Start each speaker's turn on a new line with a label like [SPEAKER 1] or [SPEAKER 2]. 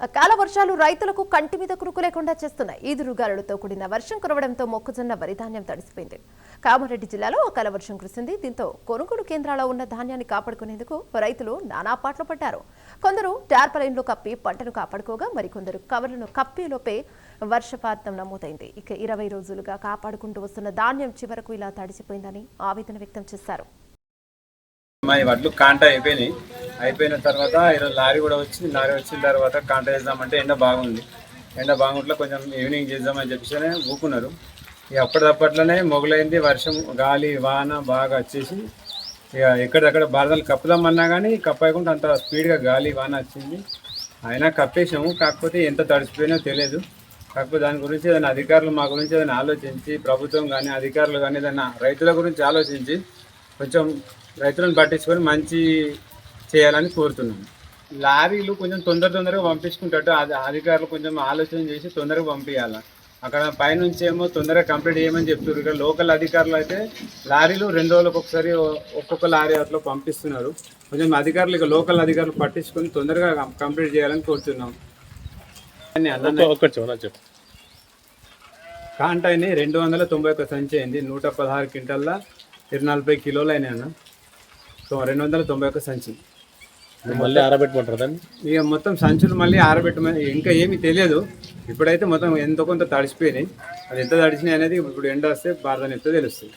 [SPEAKER 1] అకాల వర్షాలు రైతులకు కంటి మీద కురుకు లేకుండా చేస్తున్నాయి. ఈదురుగాలులతో కూడిన వర్షం కురవడంతో మొక్కజొన్న వరి ధాన్యం తడిసిపోయింది. కామారెడ్డి జిల్లాలో అకాల వర్షం కురిసింది. దీంతో కొనుగోలు కేంద్రాల్లో ఉన్న ధాన్యాన్ని కాపాడుకునేందుకు రైతులు నానా పాటలు పడ్డారు. కొందరు టార్పలైన్లు కప్పి పంటను కాపాడుకోగా మరికొందరు కవర్లను కప్పేలోపే వర్షపాతం నమోదైంది. ఇక 20 రోజులుగా కాపాడుకుంటూ వస్తున్న ధాన్యం చివరకు ఇలా తడిసిపోయిందని ఆవేదన వ్యక్తం చేశారు.
[SPEAKER 2] మా వడ్లు కాంట అయిపోయిన తర్వాత ఈరోజు లారీ కూడా వచ్చిన తర్వాత కాంట చేద్దామంటే ఎండ బాగుంట్లో కొంచెం ఈవినింగ్ చేద్దామని చెప్పేసి ఊకున్నారు. ఇక అప్పటిదప్పట్లోనే మొగలైంది. వర్షం గాలి వాన బాగా వచ్చేసి ఇక ఎక్కడెక్కడ బాధలు కప్పుదామన్నా కానీ కప్పకుండా అంత స్పీడ్గా గాలి వాన వచ్చింది. అయినా కప్పేసాము. కాకపోతే ఎంత తడిసిపోయినో తెలియదు. కాకపోతే దాని గురించి ఏదైనా అధికారులు మా గురించి ఏదైనా ఆలోచించి, ప్రభుత్వం కానీ అధికారులు కానీ ఏదైనా రైతుల గురించి ఆలోచించి కొంచెం రైతులను పట్టించుకొని మంచి చేయాలని కోరుతున్నాను. లారీలు కొంచెం తొందరగా పంపించుకుంటట్టు అధికారులు కొంచెం ఆలోచన చేసి తొందరగా పంపించాలి. అక్కడ పైనుంచి ఏమో తొందరగా కంప్లీట్ చేయమని చెప్తున్నారు. ఇక్కడ లోకల్ అధికారులు అయితే లారీలు 2 రోజులకు ఒకసారి ఒక్కొక్క లారీ అట్లా పంపిస్తున్నారు. కొంచెం అధికారులు ఇక లోకల్ అధికారులు పట్టించుకొని తొందరగా కంప్లీట్ చేయాలని కోరుతున్నాం. కాంటాయిని 291 సంచి అయింది. 116 క్వింటాల్లో 40 కిలోలు అయినా. సో 291 సంచి
[SPEAKER 3] మళ్ళీ ఆరబెట్టుకుంటారు.
[SPEAKER 2] ఇక మొత్తం సంచులు మళ్ళీ ఆరబెట్టమని ఇంకా ఏమీ తెలియదు. ఇప్పుడైతే మొత్తం ఎంతో కొంత తడిసిపోయినాయి. అది ఎంత తడిసినాయి అనేది ఇప్పుడు ఎండ వస్తే బాధని తెలుస్తుంది.